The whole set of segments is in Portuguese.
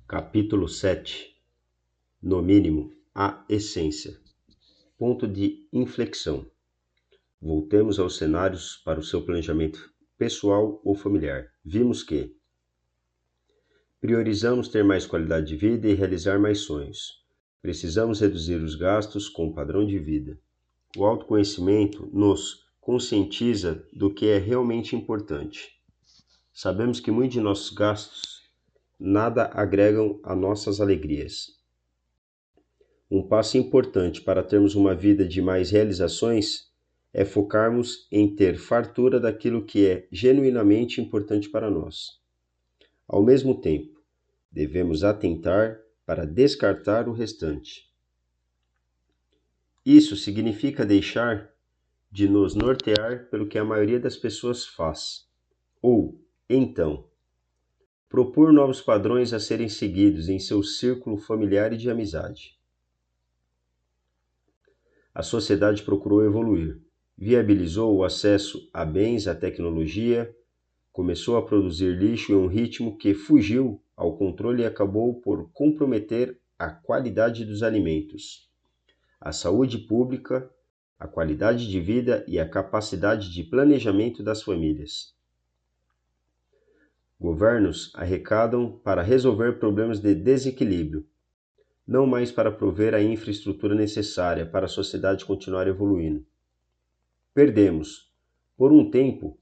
Capítulo 7. No mínimo, a essência. Ponto de inflexão. Voltemos aos cenários para o seu planejamento pessoal ou familiar. Vimos que priorizamos ter mais qualidade de vida e realizar mais sonhos. Precisamos reduzir os gastos com o padrão de vida. O autoconhecimento nos conscientiza do que é realmente importante. Sabemos que muitos de nossos gastos nada agregam a nossas alegrias. Um passo importante para termos uma vida de mais realizações é focarmos em ter fartura daquilo que é genuinamente importante para nós. Ao mesmo tempo, devemos atentar para descartar o restante. Isso significa deixar de nos nortear pelo que a maioria das pessoas faz, ou, então, propor novos padrões a serem seguidos em seu círculo familiar e de amizade. A sociedade procurou evoluir, viabilizou o acesso a bens, à tecnologia, começou a produzir lixo em um ritmo que fugiu ao controle e acabou por comprometer a qualidade dos alimentos, a saúde pública, a qualidade de vida e a capacidade de planejamento das famílias. Governos arrecadam para resolver problemas de desequilíbrio, não mais para prover a infraestrutura necessária para a sociedade continuar evoluindo. Perdemos, por um tempo,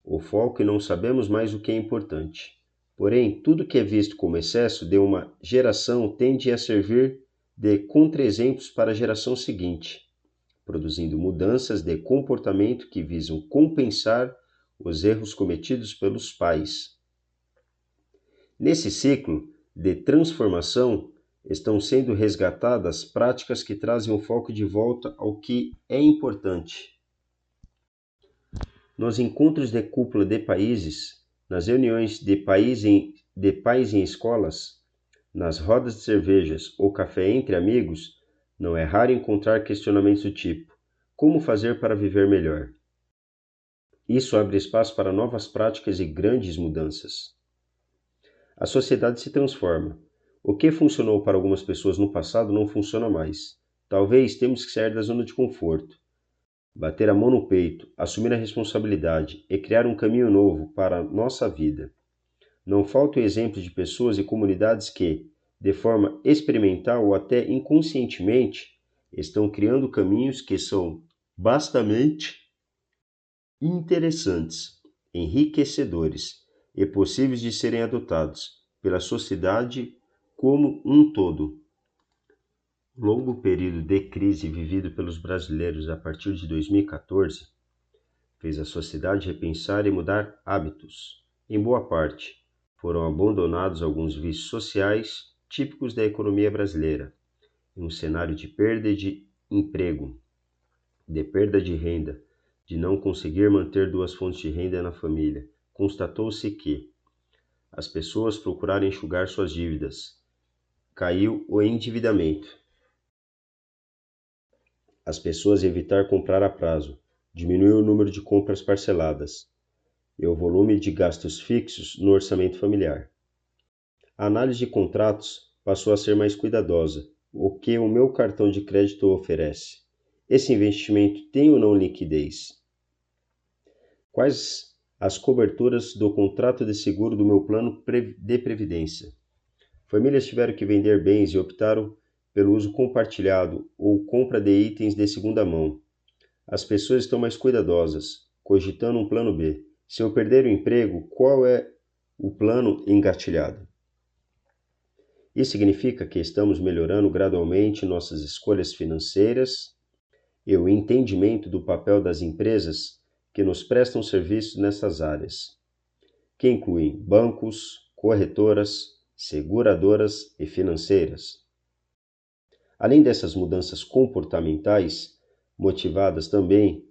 o foco e não sabemos mais o que é importante. Porém, tudo que é visto como excesso de uma geração tende a servir de contra-exemplos para a geração seguinte, produzindo mudanças de comportamento que visam compensar os erros cometidos pelos pais. Nesse ciclo de transformação, estão sendo resgatadas práticas que trazem o foco de volta ao que é importante. Nos encontros de cúpula de países, nas reuniões de pais em escolas, nas rodas de cervejas ou café entre amigos, não é raro encontrar questionamentos do tipo: como fazer para viver melhor? Isso abre espaço para novas práticas e grandes mudanças. A sociedade se transforma. O que funcionou para algumas pessoas no passado não funciona mais. Talvez temos que sair da zona de conforto, bater a mão no peito, assumir a responsabilidade e criar um caminho novo para a nossa vida. Não faltam exemplos de pessoas e comunidades que, de forma experimental ou até inconscientemente, estão criando caminhos que são bastante interessantes, enriquecedores e possíveis de serem adotados pela sociedade como um todo. O longo período de crise vivido pelos brasileiros a partir de 2014 fez a sociedade repensar e mudar hábitos. Em boa parte, foram abandonados alguns vícios sociais típicos da economia brasileira, em um cenário de perda de emprego, de perda de renda, de não conseguir manter duas fontes de renda na família. Constatou-se que as pessoas procuraram enxugar suas dívidas. Caiu o endividamento. As pessoas evitar comprar a prazo. Diminuiu o número de compras parceladas e o volume de gastos fixos no orçamento familiar. A análise de contratos passou a ser mais cuidadosa. O que o meu cartão de crédito oferece? Esse investimento tem ou não liquidez? Quais as coberturas do contrato de seguro do meu plano de previdência? Famílias tiveram que vender bens e optaram pelo uso compartilhado ou compra de itens de segunda mão. As pessoas estão mais cuidadosas, cogitando um plano B. Se eu perder o emprego, qual é o plano engatilhado? Isso significa que estamos melhorando gradualmente nossas escolhas financeiras e o entendimento do papel das empresas que nos prestam serviços nessas áreas, que incluem bancos, corretoras, seguradoras e financeiras. Além dessas mudanças comportamentais, motivadas também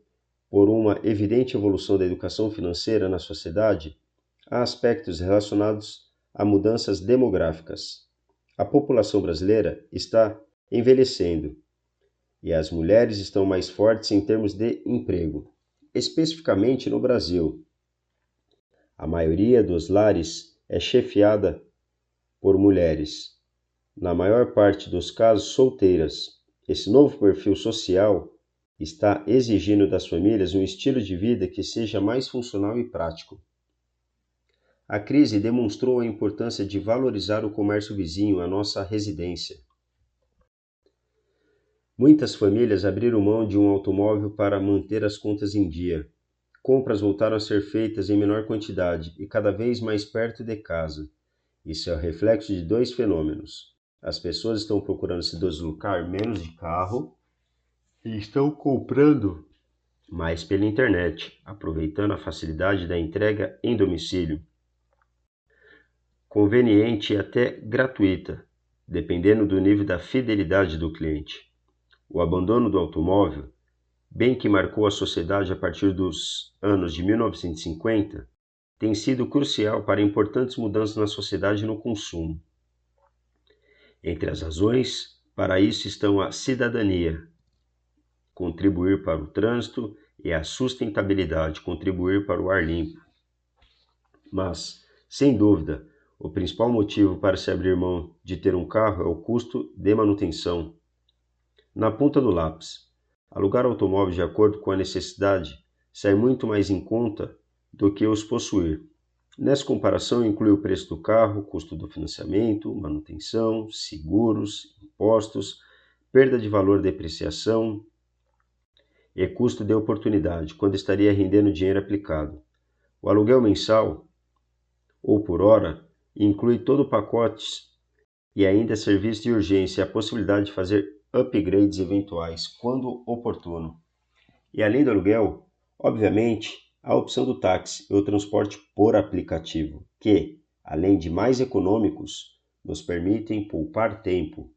por uma evidente evolução da educação financeira na sociedade, há aspectos relacionados a mudanças demográficas. A população brasileira está envelhecendo e as mulheres estão mais fortes em termos de emprego. Especificamente no Brasil, a maioria dos lares é chefiada por mulheres, na maior parte dos casos solteiras. Esse novo perfil social está exigindo das famílias um estilo de vida que seja mais funcional e prático. A crise demonstrou a importância de valorizar o comércio vizinho à nossa residência. Muitas famílias abriram mão de um automóvel para manter as contas em dia. Compras voltaram a ser feitas em menor quantidade e cada vez mais perto de casa. Isso é o reflexo de dois fenômenos. As pessoas estão procurando se deslocar menos de carro e estão comprando mais pela internet, aproveitando a facilidade da entrega em domicílio, conveniente e até gratuita, dependendo do nível da fidelidade do cliente. O abandono do automóvel, bem que marcou a sociedade a partir dos anos de 1950, tem sido crucial para importantes mudanças na sociedade e no consumo. Entre as razões para isso estão a cidadania, contribuir para o trânsito, e a sustentabilidade, contribuir para o ar limpo. Mas, sem dúvida, o principal motivo para se abrir mão de ter um carro é o custo de manutenção. Na ponta do lápis, alugar automóveis de acordo com a necessidade sai muito mais em conta do que os possuir. Nessa comparação, inclui o preço do carro, custo do financiamento, manutenção, seguros, impostos, perda de valor, depreciação e custo de oportunidade, quando estaria rendendo dinheiro aplicado. O aluguel mensal ou por hora inclui todo o pacote e ainda serviço de urgência e a possibilidade de fazer upgrades eventuais quando oportuno. E além do aluguel, obviamente, a opção do táxi e o transporte por aplicativo, que, além de mais econômicos, nos permitem poupar tempo.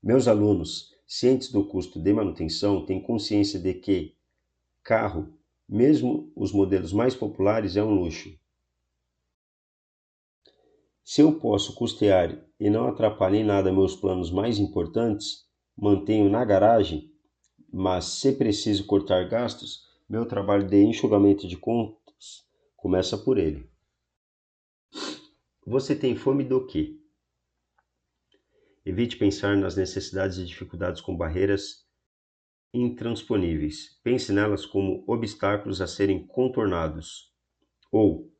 Meus alunos, cientes do custo de manutenção, têm consciência de que carro, mesmo os modelos mais populares, é um luxo. Se eu posso custear e não atrapalhar em nada meus planos mais importantes, mantenho na garagem, mas se preciso cortar gastos, meu trabalho de enxugamento de contas começa por ele. Você tem fome do quê? Evite pensar nas necessidades e dificuldades com barreiras intransponíveis. Pense nelas como obstáculos a serem contornados, ou,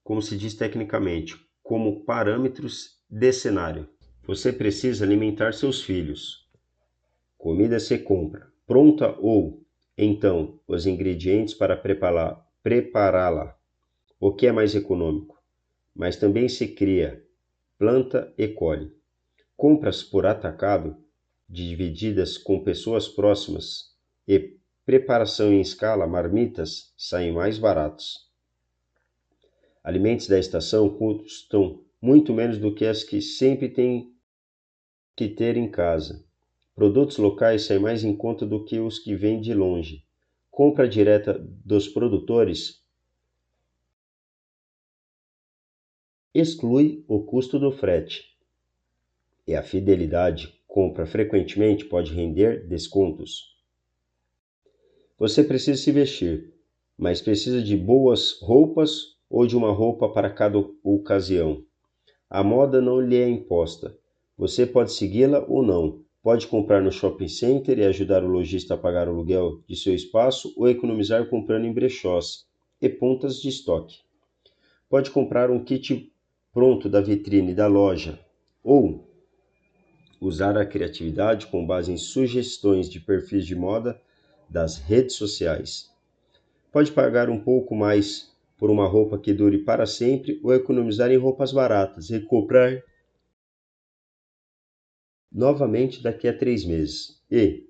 como se diz tecnicamente, como parâmetros de cenário. Você precisa alimentar seus filhos. Comida se compra, pronta ou, então, os ingredientes para prepará-la, o que é mais econômico. Mas também se cria, planta e colhe. Compras por atacado, divididas com pessoas próximas, e preparação em escala, marmitas, saem mais baratos. Alimentos da estação custam muito menos do que as que sempre tem que ter em casa. Produtos locais saem mais em conta do que os que vêm de longe. Compra direta dos produtores exclui o custo do frete. E a fidelidade, compra frequentemente, pode render descontos. Você precisa se vestir, mas precisa de boas roupas ou de uma roupa para cada ocasião. A moda não lhe é imposta. Você pode segui-la ou não. Pode comprar no shopping center e ajudar o lojista a pagar o aluguel de seu espaço ou economizar comprando em brechós e pontas de estoque. Pode comprar um kit pronto da vitrine da loja ou usar a criatividade com base em sugestões de perfis de moda das redes sociais. Pode pagar um pouco mais por uma roupa que dure para sempre ou economizar em roupas baratas e comprar novamente daqui a 3 meses. E,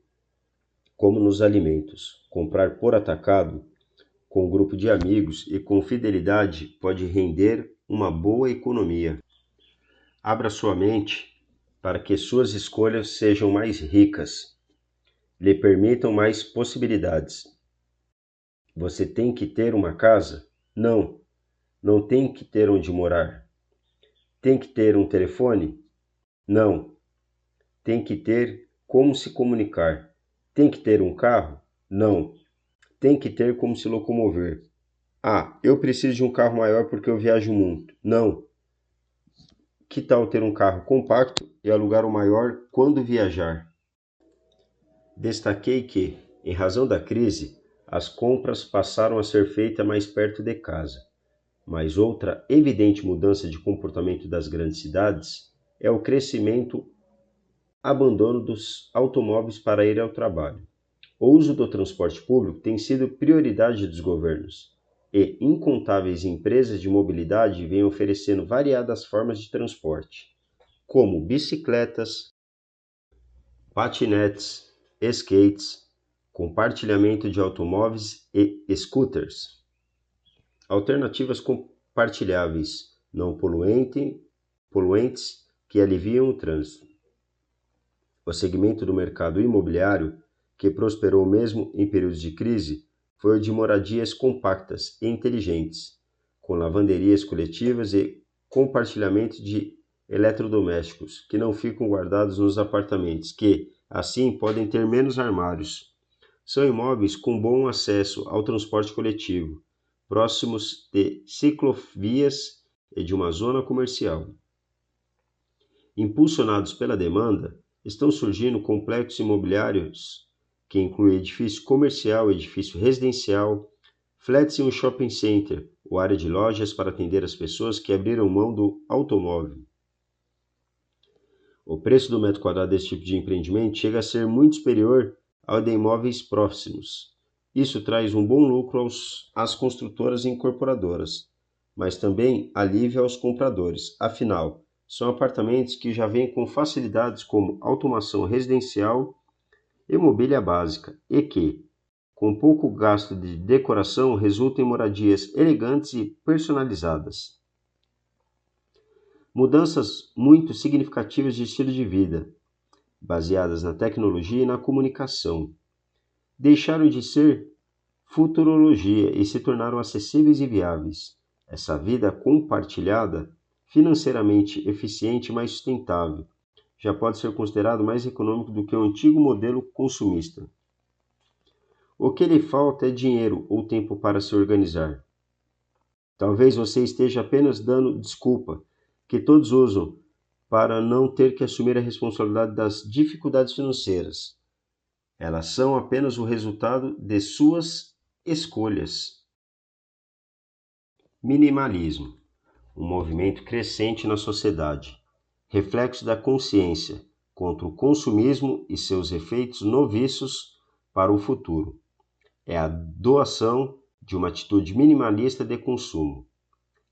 como nos alimentos, comprar por atacado, com um grupo de amigos e com fidelidade pode render uma boa economia. Abra sua mente para que suas escolhas sejam mais ricas, lhe permitam mais possibilidades. Você tem que ter uma casa? Não, não tem que ter onde morar. Tem que ter um telefone? Não. Tem que ter como se comunicar. Tem que ter um carro? Não. Tem que ter como se locomover. Ah, eu preciso de um carro maior porque eu viajo muito. Não. Que tal ter um carro compacto e alugar o maior quando viajar? Destaquei que, em razão da crise, as compras passaram a ser feitas mais perto de casa. Mas outra evidente mudança de comportamento das grandes cidades é o crescimento abandono dos automóveis para ir ao trabalho. O uso do transporte público tem sido prioridade dos governos e incontáveis empresas de mobilidade vêm oferecendo variadas formas de transporte, como bicicletas, patinetes, skates, compartilhamento de automóveis e scooters. Alternativas compartilháveis não poluentes que aliviam o trânsito. O segmento do mercado imobiliário, que prosperou mesmo em períodos de crise, foi o de moradias compactas e inteligentes, com lavanderias coletivas e compartilhamento de eletrodomésticos, que não ficam guardados nos apartamentos, que, assim, podem ter menos armários. São imóveis com bom acesso ao transporte coletivo, próximos de ciclovias e de uma zona comercial. Impulsionados pela demanda, estão surgindo complexos imobiliários que incluem edifício comercial, edifício residencial, flats e um shopping center, ou área de lojas para atender as pessoas que abriram mão do automóvel. O preço do metro quadrado desse tipo de empreendimento chega a ser muito superior ao de imóveis próximos. Isso traz um bom lucro às construtoras e incorporadoras, mas também alívio aos compradores. Afinal, são apartamentos que já vêm com facilidades como automação residencial e mobília básica e que, com pouco gasto de decoração, resultam em moradias elegantes e personalizadas. Mudanças muito significativas de estilo de vida, baseadas na tecnologia e na comunicação, deixaram de ser futurologia e se tornaram acessíveis e viáveis. Essa vida compartilhada, financeiramente eficiente e mais sustentável, já pode ser considerado mais econômico do que o antigo modelo consumista. O que lhe falta é dinheiro ou tempo para se organizar. Talvez você esteja apenas dando desculpa que todos usam para não ter que assumir a responsabilidade das dificuldades financeiras. Elas são apenas o resultado de suas escolhas. Minimalismo, um movimento crescente na sociedade, reflexo da consciência contra o consumismo e seus efeitos nocivos para o futuro. É a adoção de uma atitude minimalista de consumo.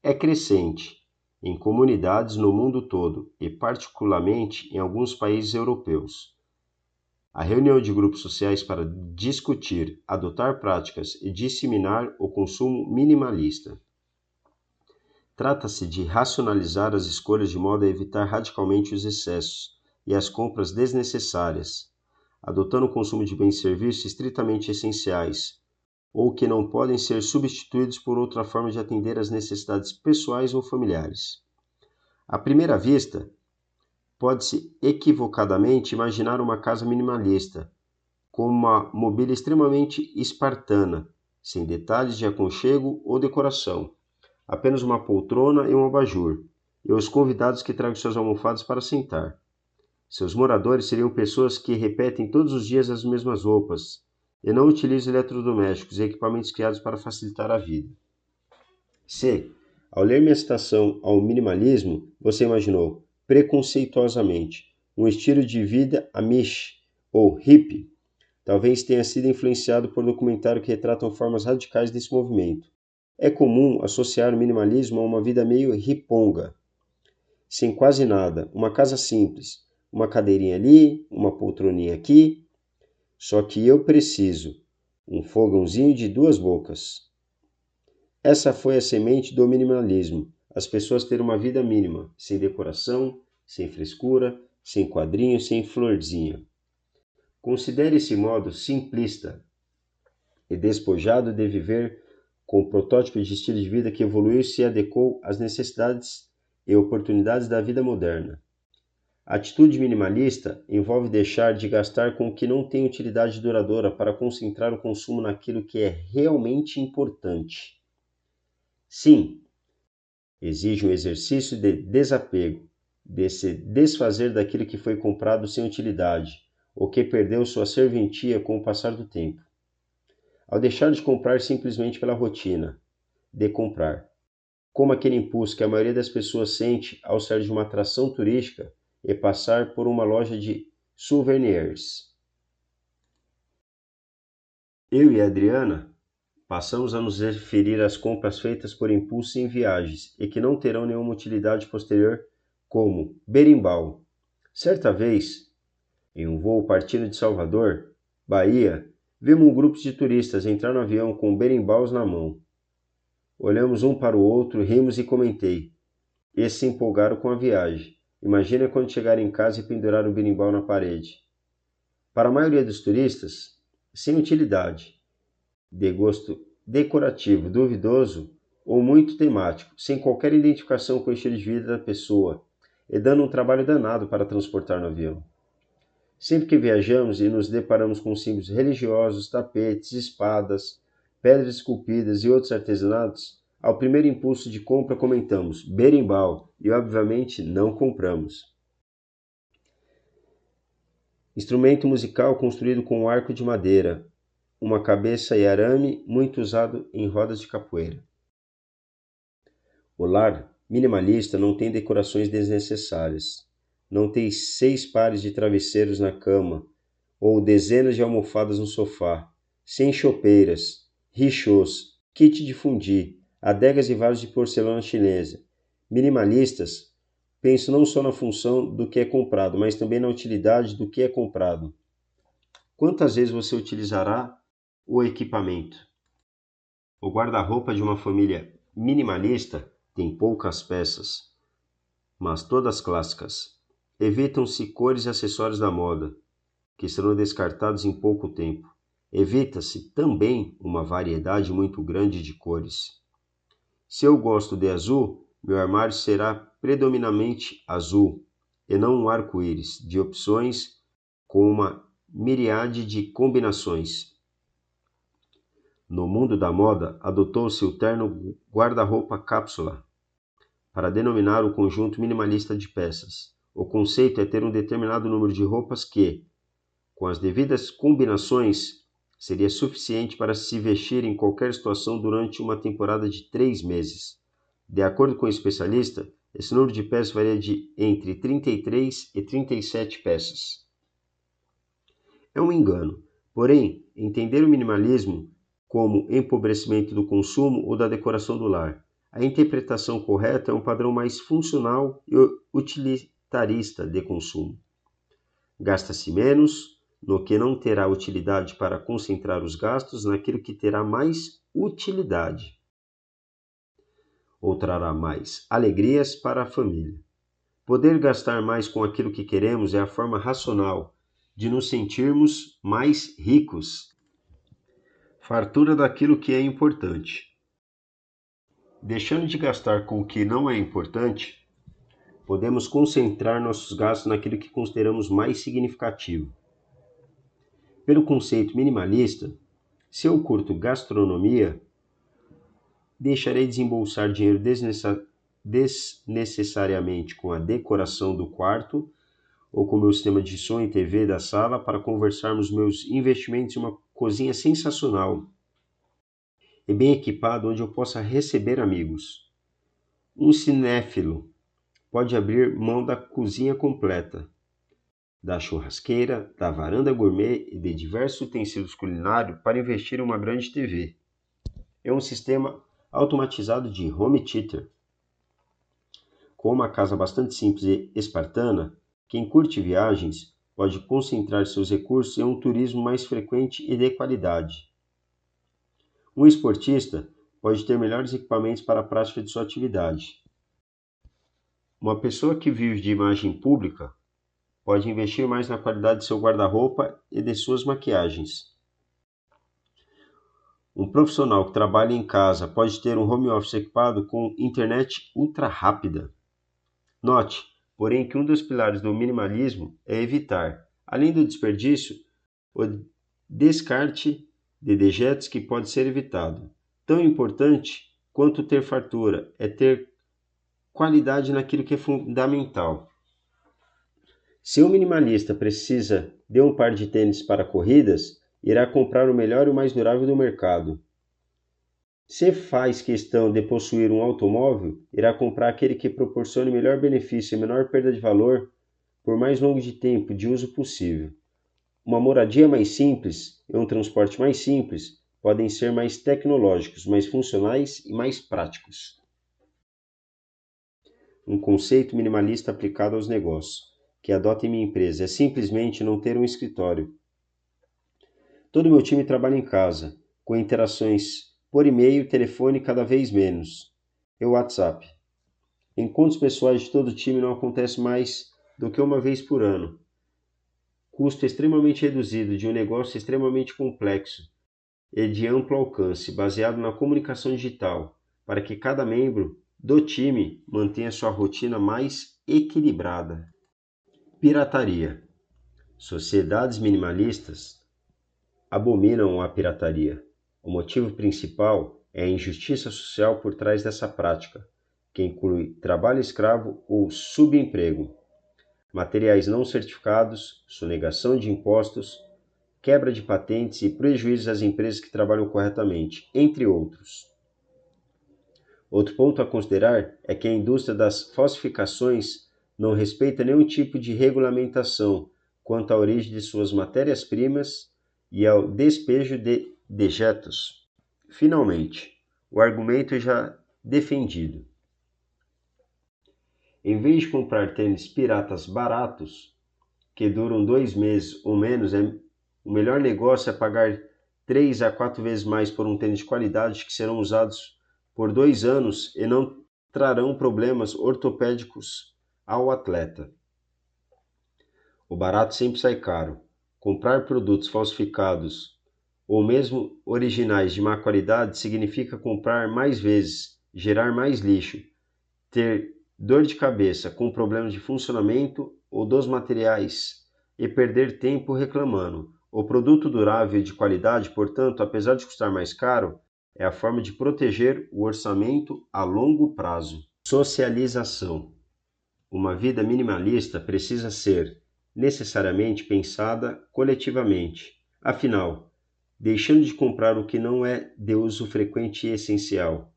É crescente em comunidades no mundo todo e particularmente em alguns países europeus. A reunião de grupos sociais para discutir, adotar práticas e disseminar o consumo minimalista. Trata-se de racionalizar as escolhas de modo a evitar radicalmente os excessos e as compras desnecessárias, adotando o consumo de bens e serviços estritamente essenciais, ou que não podem ser substituídos por outra forma de atender às necessidades pessoais ou familiares. À primeira vista, pode-se equivocadamente imaginar uma casa minimalista, como uma mobília extremamente espartana, sem detalhes de aconchego ou decoração, apenas uma poltrona e um abajur, e os convidados que tragam suas almofadas para sentar. Seus moradores seriam pessoas que repetem todos os dias as mesmas roupas, e não utilizam eletrodomésticos e equipamentos criados para facilitar a vida. Se, ao ler minha citação ao minimalismo, você imaginou, preconceituosamente, um estilo de vida amish ou hippie, talvez tenha sido influenciado por documentários que retratam formas radicais desse movimento. É comum associar o minimalismo a uma vida meio riponga, sem quase nada, uma casa simples, uma cadeirinha ali, uma poltroninha aqui. Só que eu preciso um fogãozinho de duas bocas. Essa foi a semente do minimalismo. As pessoas terem uma vida mínima, sem decoração, sem frescura, sem quadrinho, sem florzinha. Considere esse modo simplista e despojado de viver com o protótipo de estilo de vida que evoluiu e se adequou às necessidades e oportunidades da vida moderna. A atitude minimalista envolve deixar de gastar com o que não tem utilidade duradoura para concentrar o consumo naquilo que é realmente importante. Sim, exige um exercício de desapego, de se desfazer daquilo que foi comprado sem utilidade, ou que perdeu sua serventia com o passar do tempo. Ao deixar de comprar simplesmente pela rotina de comprar, como aquele impulso que a maioria das pessoas sente ao sair de uma atração turística e passar por uma loja de souvenirs. Eu e a Adriana passamos a nos referir às compras feitas por impulso em viagens e que não terão nenhuma utilidade posterior, como berimbau. Certa vez, em um voo partindo de Salvador, Bahia, vimos um grupo de turistas entrar no avião com berimbaus na mão. Olhamos um para o outro, rimos e comentei. Eles se empolgaram com a viagem. Imagina quando chegar em casa e pendurar um berimbau na parede. Para a maioria dos turistas, sem utilidade, de gosto decorativo, duvidoso ou muito temático, sem qualquer identificação com o estilo de vida da pessoa e dando um trabalho danado para transportar no avião. Sempre que viajamos e nos deparamos com símbolos religiosos, tapetes, espadas, pedras esculpidas e outros artesanatos, ao primeiro impulso de compra comentamos berimbau e obviamente não compramos. Instrumento musical construído com um arco de madeira, uma cabeça e arame muito usado em rodas de capoeira. O lar minimalista não tem decorações desnecessárias. Não tem 6 pares de travesseiros na cama ou dezenas de almofadas no sofá, sem chopeiras, richôs, kit de fundir, adegas e vasos de porcelana chinesa. Minimalistas pensam não só na função do que é comprado, mas também na utilidade do que é comprado. Quantas vezes você utilizará o equipamento? O guarda-roupa de uma família minimalista tem poucas peças, mas todas clássicas. Evitam-se cores e acessórios da moda, que serão descartados em pouco tempo. Evita-se também uma variedade muito grande de cores. Se eu gosto de azul, meu armário será predominantemente azul, e não um arco-íris de opções com uma miríade de combinações. No mundo da moda, adotou-se o termo guarda-roupa cápsula para denominar o conjunto minimalista de peças. O conceito é ter um determinado número de roupas que, com as devidas combinações, seria suficiente para se vestir em qualquer situação durante uma temporada de 3 meses. De acordo com o especialista, esse número de peças varia de entre 33 e 37 peças. É um engano, porém, entender o minimalismo como empobrecimento do consumo ou da decoração do lar. A interpretação correta é um padrão mais funcional e utilitarista de consumo. Gasta-se menos no que não terá utilidade para concentrar os gastos naquilo que terá mais utilidade ou trará mais alegrias para a família. Poder gastar mais com aquilo que queremos é a forma racional de nos sentirmos mais ricos. Fartura daquilo que é importante. Deixando de gastar com o que não é importante, podemos concentrar nossos gastos naquilo que consideramos mais significativo. Pelo conceito minimalista, se eu curto gastronomia, deixarei de desembolsar dinheiro desnecessariamente com a decoração do quarto ou com o meu sistema de som e TV da sala para conversarmos meus investimentos em uma cozinha sensacional e bem equipado onde eu possa receber amigos. Um cinéfilo pode abrir mão da cozinha completa, da churrasqueira, da varanda gourmet e de diversos utensílios culinários para investir em uma grande TV. É um sistema automatizado de home theater. Com uma casa bastante simples e espartana, quem curte viagens pode concentrar seus recursos em um turismo mais frequente e de qualidade. Um esportista pode ter melhores equipamentos para a prática de sua atividade. Uma pessoa que vive de imagem pública pode investir mais na qualidade de seu guarda-roupa e de suas maquiagens. Um profissional que trabalha em casa pode ter um home office equipado com internet ultra rápida. Note, porém, que um dos pilares do minimalismo é evitar, além do desperdício, o descarte de dejetos que pode ser evitado. Tão importante quanto ter fartura é ter qualidade naquilo que é fundamental. Se um minimalista precisa de um par de tênis para corridas, irá comprar o melhor e o mais durável do mercado. Se faz questão de possuir um automóvel, irá comprar aquele que proporcione melhor benefício e menor perda de valor por mais longo de tempo de uso possível. Uma moradia mais simples e um transporte mais simples podem ser mais tecnológicos, mais funcionais e mais práticos. Um conceito minimalista aplicado aos negócios, que adoto em minha empresa, é simplesmente não ter um escritório. Todo o meu time trabalha em casa, com interações por e-mail e telefone cada vez menos, e o WhatsApp. Encontros pessoais de todo o time não acontecem mais do que uma vez por ano. Custo extremamente reduzido de um negócio extremamente complexo e de amplo alcance, baseado na comunicação digital, para que cada membro do time mantenha sua rotina mais equilibrada. Pirataria. Sociedades minimalistas abominam a pirataria. O motivo principal é a injustiça social por trás dessa prática, que inclui trabalho escravo ou subemprego, materiais não certificados, sonegação de impostos, quebra de patentes e prejuízos às empresas que trabalham corretamente, entre outros. Outro ponto a considerar é que a indústria das falsificações não respeita nenhum tipo de regulamentação quanto à origem de suas matérias-primas e ao despejo de dejetos. Finalmente, o argumento já defendido. Em vez de comprar tênis piratas baratos, que duram 2 meses ou menos, o melhor negócio é pagar 3 a 4 vezes mais por um tênis de qualidade que serão usados por 2 anos e não trarão problemas ortopédicos ao atleta. O barato sempre sai caro. Comprar produtos falsificados ou mesmo originais de má qualidade significa comprar mais vezes, gerar mais lixo, ter dor de cabeça com problemas de funcionamento ou dos materiais e perder tempo reclamando. O produto durável e de qualidade, portanto, apesar de custar mais caro, é a forma de proteger o orçamento a longo prazo. Socialização. Uma vida minimalista precisa ser necessariamente pensada coletivamente. Afinal, deixando de comprar o que não é de uso frequente e essencial.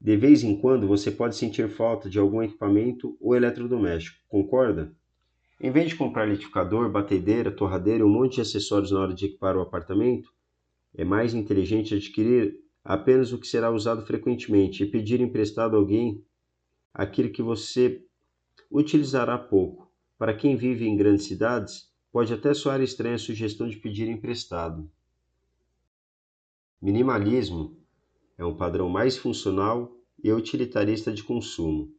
De vez em quando você pode sentir falta de algum equipamento ou eletrodoméstico, concorda? Em vez de comprar liquidificador, batedeira, torradeira e um monte de acessórios na hora de equipar o apartamento, é mais inteligente adquirir apenas o que será usado frequentemente e pedir emprestado a alguém aquilo que você utilizará pouco. Para quem vive em grandes cidades, pode até soar estranha a sugestão de pedir emprestado. Minimalismo é um padrão mais funcional e utilitarista de consumo.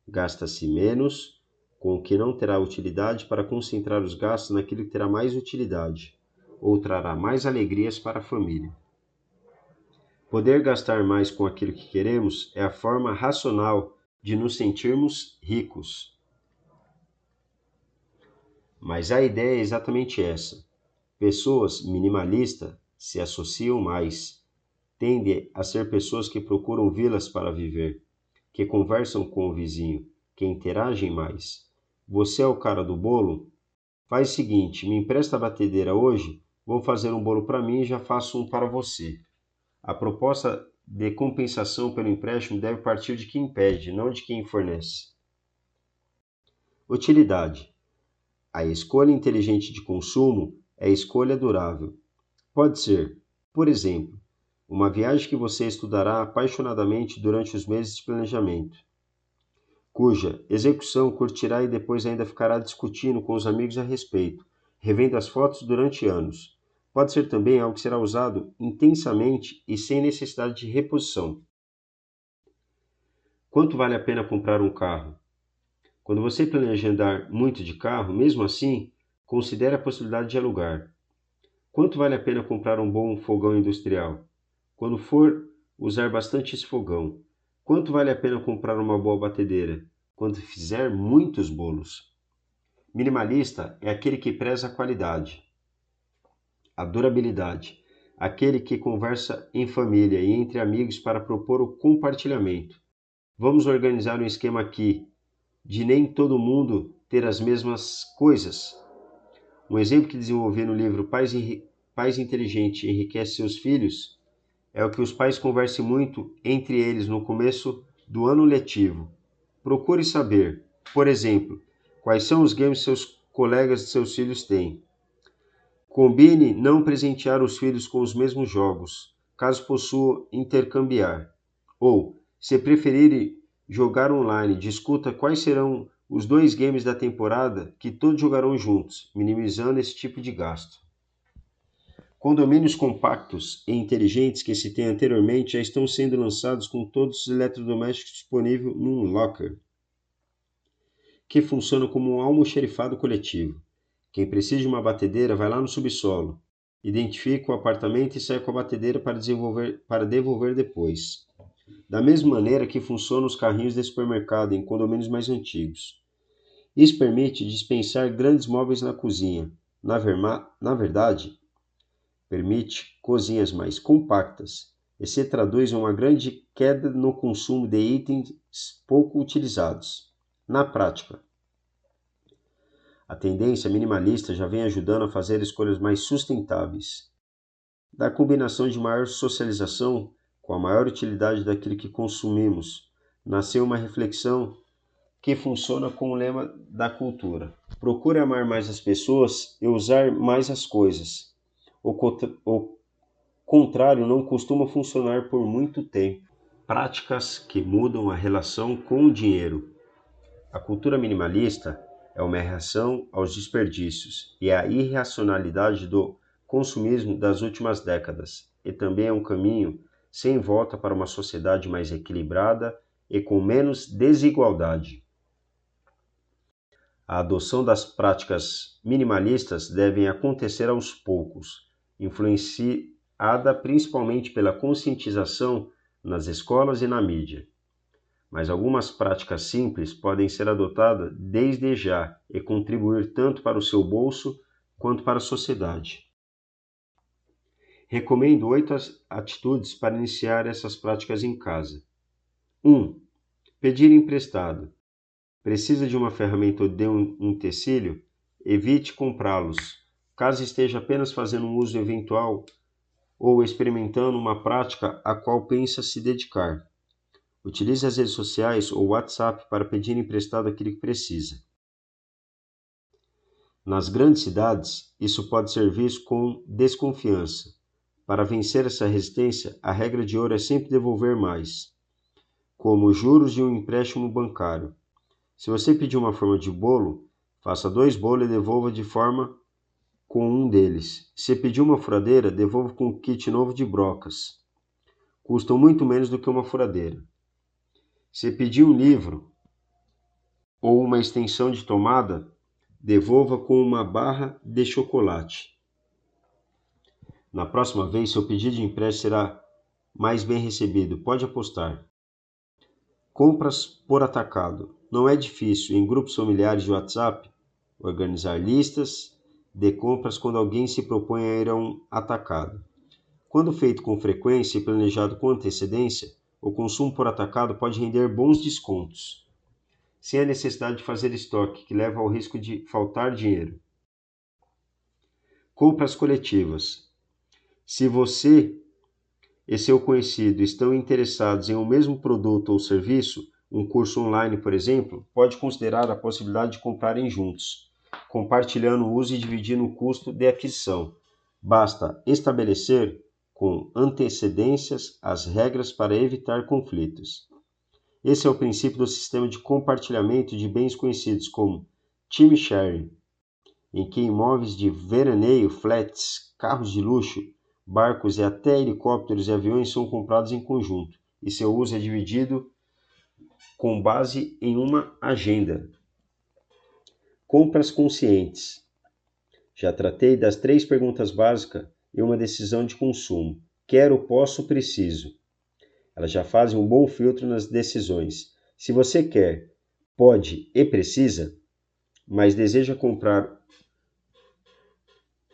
Gasta-se menos com o que não terá utilidade para concentrar os gastos naquilo que terá mais utilidade ou trará mais alegrias para a família. Poder gastar mais com aquilo que queremos é a forma racional de nos sentirmos ricos. Mas a ideia é exatamente essa. Pessoas minimalistas se associam mais, tendem a ser pessoas que procuram vilas para viver, que conversam com o vizinho, que interagem mais. Você é o cara do bolo? Faz o seguinte, me empresta a batedeira hoje, vou fazer um bolo para mim e já faço um para você. A proposta de compensação pelo empréstimo deve partir de quem pede, não de quem fornece. Utilidade. A escolha inteligente de consumo é a escolha durável. Pode ser, por exemplo, uma viagem que você estudará apaixonadamente durante os meses de planejamento, cuja execução curtirá e depois ainda ficará discutindo com os amigos a respeito, revendo as fotos durante anos. Pode ser também algo que será usado intensamente e sem necessidade de reposição. Quanto vale a pena comprar um carro? Quando você planeja andar muito de carro, mesmo assim, considere a possibilidade de alugar. Quanto vale a pena comprar um bom fogão industrial? Quando for usar bastante esse fogão. Quanto vale a pena comprar uma boa batedeira? Quando fizer muitos bolos. Minimalista é aquele que preza a qualidade, a durabilidade, aquele que conversa em família e entre amigos para propor o compartilhamento. Vamos organizar um esquema aqui de nem todo mundo ter as mesmas coisas? Um exemplo que desenvolvi no livro Pais Inteligentes Enriquece Seus Filhos é o que os pais conversem muito entre eles no começo do ano letivo. Procure saber, por exemplo, quais são os games que seus colegas de seus filhos têm. Combine não presentear os filhos com os mesmos jogos, caso possuam intercambiar. Ou, se preferirem jogar online, discuta quais serão os 2 games da temporada que todos jogarão juntos, minimizando esse tipo de gasto. Condomínios compactos e inteligentes que citei anteriormente já estão sendo lançados com todos os eletrodomésticos disponíveis num locker, que funciona como um almoxerifado coletivo. Quem precisa de uma batedeira vai lá no subsolo, identifica o apartamento e sai com a batedeira para devolver depois. Da mesma maneira que funcionam os carrinhos de supermercado em condomínios mais antigos. Isso permite dispensar grandes móveis na cozinha. Na verdade, permite cozinhas mais compactas e se traduz em uma grande queda no consumo de itens pouco utilizados. Na prática, a tendência minimalista já vem ajudando a fazer escolhas mais sustentáveis. Da combinação de maior socialização com a maior utilidade daquilo que consumimos, nasceu uma reflexão que funciona com o lema da cultura. Procure amar mais as pessoas e usar mais as coisas. O contrário não costuma funcionar por muito tempo. Práticas que mudam a relação com o dinheiro. A cultura minimalista é uma reação aos desperdícios e à irracionalidade do consumismo das últimas décadas, e também é um caminho sem volta para uma sociedade mais equilibrada e com menos desigualdade. A adoção das práticas minimalistas deve acontecer aos poucos, influenciada principalmente pela conscientização nas escolas e na mídia. Mas algumas práticas simples podem ser adotadas desde já e contribuir tanto para o seu bolso quanto para a sociedade. Recomendo 8 atitudes para iniciar essas práticas em casa. 1. Pedir emprestado. Precisa de uma ferramenta ou de um utensílio? Evite comprá-los. Caso esteja apenas fazendo um uso eventual ou experimentando uma prática a qual pensa se dedicar. Utilize as redes sociais ou WhatsApp para pedir emprestado aquilo que precisa. Nas grandes cidades, isso pode ser visto com desconfiança. Para vencer essa resistência, a regra de ouro é sempre devolver mais, como os juros de um empréstimo bancário. Se você pedir uma forma de bolo, faça 2 bolos e devolva de forma com um deles. Se pedir uma furadeira, devolva com um kit novo de brocas. Custam muito menos do que uma furadeira. Se pedir um livro ou uma extensão de tomada, devolva com uma barra de chocolate. Na próxima vez, seu pedido de empréstimo será mais bem recebido, pode apostar. Compras por atacado. Não é difícil, em grupos familiares de WhatsApp, organizar listas de compras quando alguém se propõe a ir a um atacado. Quando feito com frequência e planejado com antecedência, o consumo por atacado pode render bons descontos, sem a necessidade de fazer estoque, que leva ao risco de faltar dinheiro. Compras coletivas. Se você e seu conhecido estão interessados em um mesmo produto ou serviço, um curso online, por exemplo, pode considerar a possibilidade de comprarem juntos, compartilhando o uso e dividindo o custo de aquisição. Basta estabelecer com antecedências as regras para evitar conflitos. Esse é o princípio do sistema de compartilhamento de bens conhecidos como time sharing, em que imóveis de veraneio, flats, carros de luxo, barcos e até helicópteros e aviões são comprados em conjunto e seu uso é dividido com base em uma agenda. Compras conscientes. Já tratei das 3 perguntas básicas e uma decisão de consumo. Quero, posso, preciso. Elas já fazem um bom filtro nas decisões. Se você quer, pode e precisa, mas deseja comprar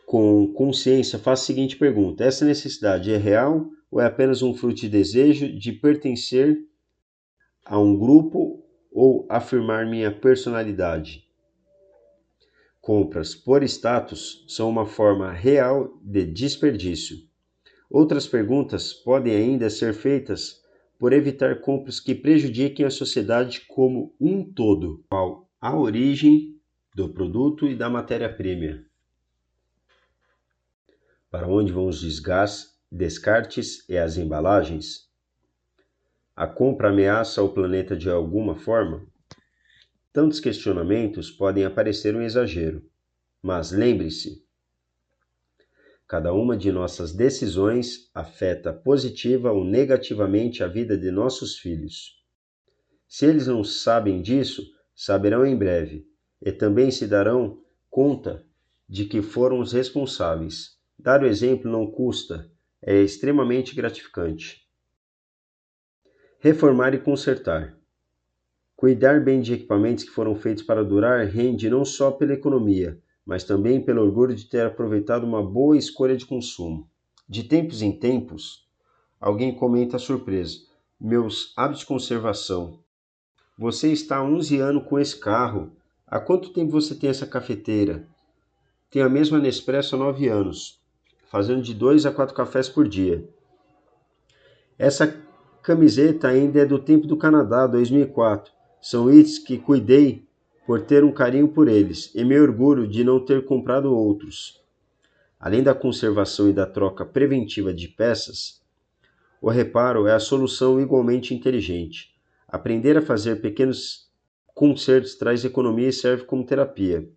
com consciência, faça a seguinte pergunta: essa necessidade é real ou é apenas um fruto de desejo de pertencer a um grupo ou afirmar minha personalidade? compras por status são uma forma real de desperdício. Outras perguntas podem ainda ser feitas por evitar compras que prejudiquem a sociedade como um todo, qual a origem do produto e da matéria-prima. Para onde vão os descartes e as embalagens? A compra ameaça o planeta de alguma forma? Tantos questionamentos podem parecer um exagero, mas lembre-se, cada uma de nossas decisões afeta positiva ou negativamente a vida de nossos filhos. Se eles não sabem disso, saberão em breve, e também se darão conta de que foram os responsáveis. Dar o exemplo não custa, é extremamente gratificante. Reformar e consertar. Cuidar bem de equipamentos que foram feitos para durar rende não só pela economia, mas também pelo orgulho de ter aproveitado uma boa escolha de consumo. De tempos em tempos, alguém comenta surpresa: meus hábitos de conservação. Você está há 11 anos com esse carro. Há quanto tempo você tem essa cafeteira? Tenho a mesma Nespresso há 9 anos, fazendo de 2 a 4 cafés por dia. Essa camiseta ainda é do tempo do Canadá, 2004. São itens que cuidei por ter um carinho por eles e me orgulho de não ter comprado outros. Além da conservação e da troca preventiva de peças, o reparo é a solução igualmente inteligente. Aprender a fazer pequenos consertos traz economia e serve como terapia,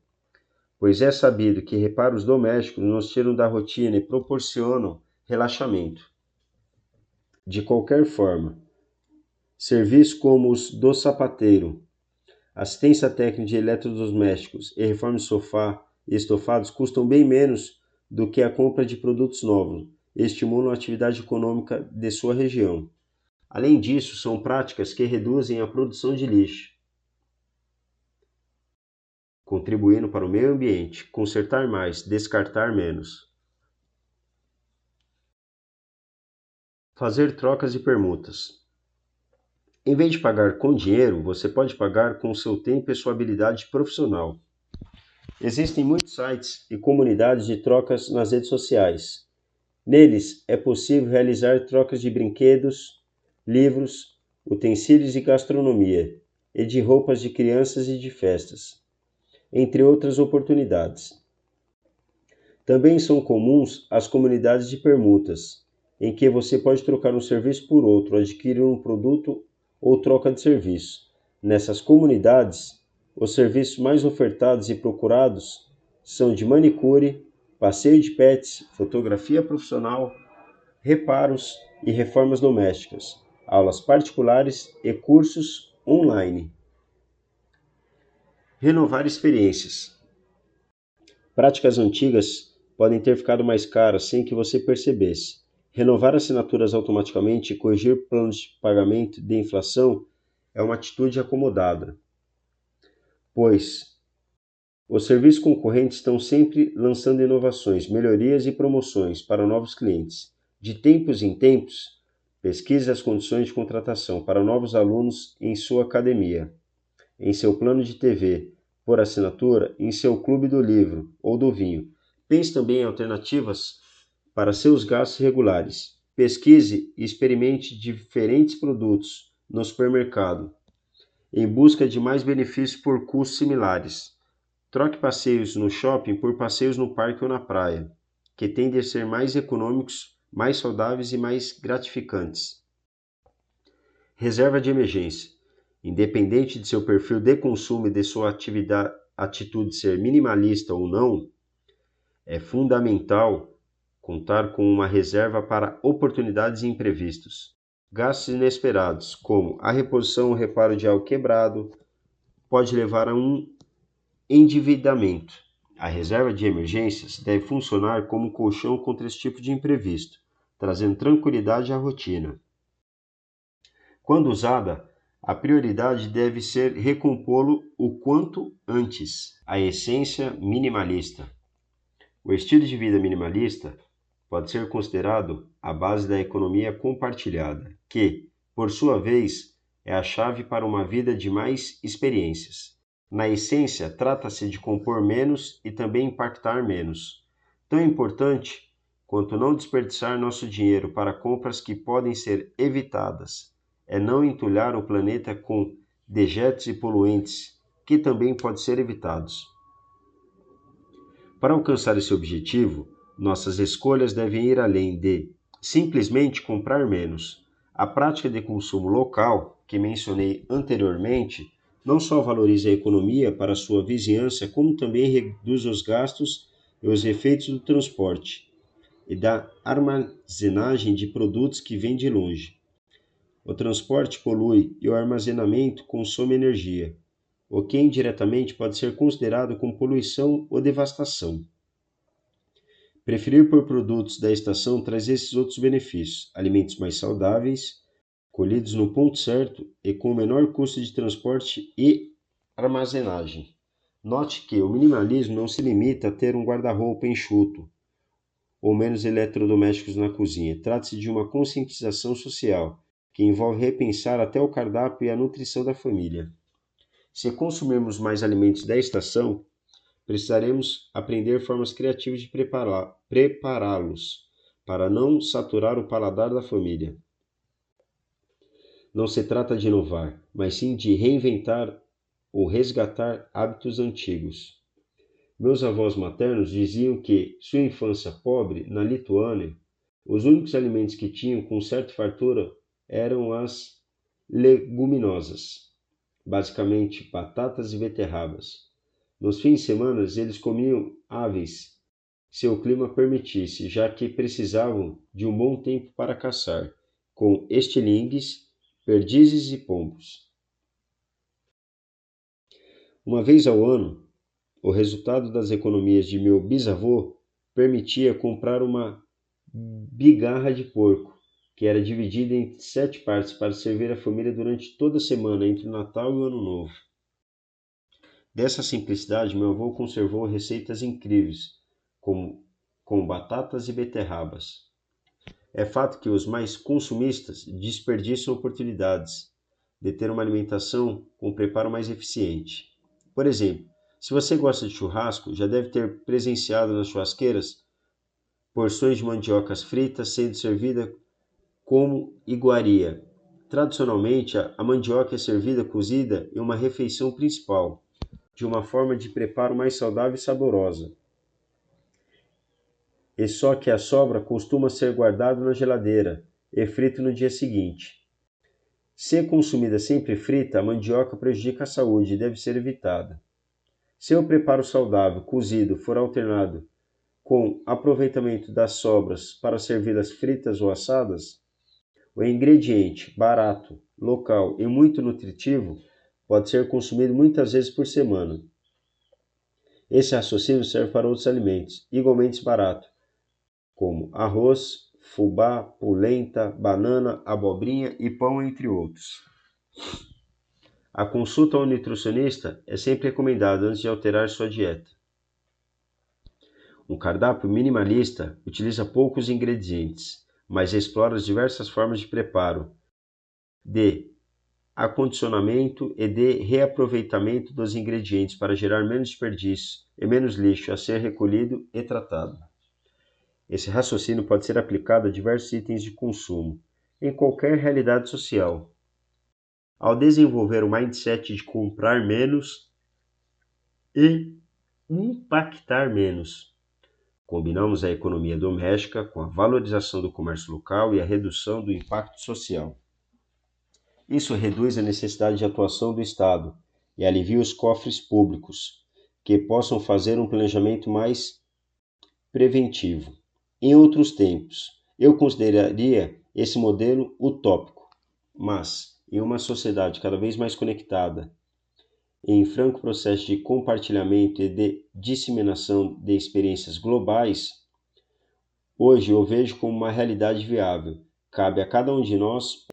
pois é sabido que reparos domésticos nos tiram da rotina e proporcionam relaxamento. De qualquer forma, serviços como os do sapateiro, assistência técnica de eletrodomésticos e reforma de sofá e estofados custam bem menos do que a compra de produtos novos e estimulam a atividade econômica de sua região. Além disso, são práticas que reduzem a produção de lixo, contribuindo para o meio ambiente, consertar mais, descartar menos. Fazer trocas e permutas. Em vez de pagar com dinheiro, você pode pagar com o seu tempo e sua habilidade profissional. Existem muitos sites e comunidades de trocas nas redes sociais. Neles é possível realizar trocas de brinquedos, livros, utensílios de gastronomia e de roupas de crianças e de festas, entre outras oportunidades. Também são comuns as comunidades de permutas, em que você pode trocar um serviço por outro, adquirir um produto ou troca de serviço. Nessas comunidades, os serviços mais ofertados e procurados são de manicure, passeio de pets, fotografia profissional, reparos e reformas domésticas, aulas particulares e cursos online. Renovar experiências. Práticas antigas podem ter ficado mais caras sem que você percebesse. Renovar assinaturas automaticamente e corrigir planos de pagamento de inflação é uma atitude acomodada, pois os serviços concorrentes estão sempre lançando inovações, melhorias e promoções para novos clientes. De tempos em tempos, pesquise as condições de contratação para novos alunos em sua academia, em seu plano de TV, por assinatura, em seu clube do livro ou do vinho. Pense também em alternativas para seus gastos regulares. Pesquise e experimente diferentes produtos no supermercado, em busca de mais benefícios por custos similares. Troque passeios no shopping por passeios no parque ou na praia, que tendem a ser mais econômicos, mais saudáveis e mais gratificantes. Reserva de emergência. Independente de seu perfil de consumo e de sua atitude ser minimalista ou não, é fundamental contar com uma reserva para oportunidades e imprevistos. Gastos inesperados, como a reposição ou reparo de algo quebrado, pode levar a um endividamento. A reserva de emergências deve funcionar como um colchão contra esse tipo de imprevisto, trazendo tranquilidade à rotina. Quando usada, a prioridade deve ser recompô-lo o quanto antes. A essência minimalista. O estilo de vida minimalista pode ser considerado a base da economia compartilhada, que, por sua vez, é a chave para uma vida de mais experiências. Na essência, trata-se de compor menos e também impactar menos. Tão importante quanto não desperdiçar nosso dinheiro para compras que podem ser evitadas é não entulhar o planeta com dejetos e poluentes que também podem ser evitados. Para alcançar esse objetivo, nossas escolhas devem ir além de simplesmente comprar menos. A prática de consumo local, que mencionei anteriormente, não só valoriza a economia para sua vizinhança, como também reduz os gastos e os efeitos do transporte e da armazenagem de produtos que vêm de longe. O transporte polui e o armazenamento consome energia, o que indiretamente pode ser considerado como poluição ou devastação. Preferir por produtos da estação traz esses outros benefícios: alimentos mais saudáveis, colhidos no ponto certo e com menor custo de transporte e armazenagem. Note que o minimalismo não se limita a ter um guarda-roupa enxuto ou menos eletrodomésticos na cozinha. Trata-se de uma conscientização social, que envolve repensar até o cardápio e a nutrição da família. Se consumirmos mais alimentos da estação, precisaremos aprender formas criativas de prepará-los, para não saturar o paladar da família. Não se trata de inovar, mas sim de reinventar ou resgatar hábitos antigos. Meus avós maternos diziam que sua infância pobre na Lituânia, os únicos alimentos que tinham com certa fartura eram as leguminosas, basicamente batatas e beterrabas. Nos fins de semana eles comiam aves, se o clima permitisse, já que precisavam de um bom tempo para caçar, com estilingues, perdizes e pombos. Uma vez ao ano, o resultado das economias de meu bisavô permitia comprar uma bigarra de porco, que era dividida em 7 partes para servir a família durante toda a semana entre o Natal e o Ano Novo. Dessa simplicidade, meu avô conservou receitas incríveis, como com batatas e beterrabas. É fato que os mais consumistas desperdiçam oportunidades de ter uma alimentação com preparo mais eficiente. Por exemplo, se você gosta de churrasco, já deve ter presenciado nas churrasqueiras porções de mandiocas fritas sendo servida como iguaria. Tradicionalmente, a mandioca é servida cozida em uma refeição principal, de uma forma de preparo mais saudável e saborosa. E só que a sobra costuma ser guardada na geladeira e frito no dia seguinte. Se consumida sempre frita, a mandioca prejudica a saúde e deve ser evitada. Se o preparo saudável cozido for alternado com aproveitamento das sobras para servi-las fritas ou assadas, o ingrediente barato, local e muito nutritivo pode ser consumido muitas vezes por semana. Esse raciocínio serve para outros alimentos, igualmente baratos, como arroz, fubá, polenta, banana, abobrinha e pão, entre outros. A consulta ao nutricionista é sempre recomendada antes de alterar sua dieta. Um cardápio minimalista utiliza poucos ingredientes, mas explora as diversas formas de preparo, de acondicionamento e de reaproveitamento dos ingredientes para gerar menos desperdício e menos lixo a ser recolhido e tratado. Esse raciocínio pode ser aplicado a diversos itens de consumo, em qualquer realidade social. Ao desenvolver o mindset de comprar menos e impactar menos, combinamos a economia doméstica com a valorização do comércio local e a redução do impacto social. Isso reduz a necessidade de atuação do Estado e alivia os cofres públicos, que possam fazer um planejamento mais preventivo. Em outros tempos, eu consideraria esse modelo utópico, mas em uma sociedade cada vez mais conectada, em franco processo de compartilhamento e de disseminação de experiências globais, hoje eu vejo como uma realidade viável. Cabe a cada um de nós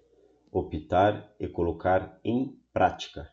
optar e colocar em prática.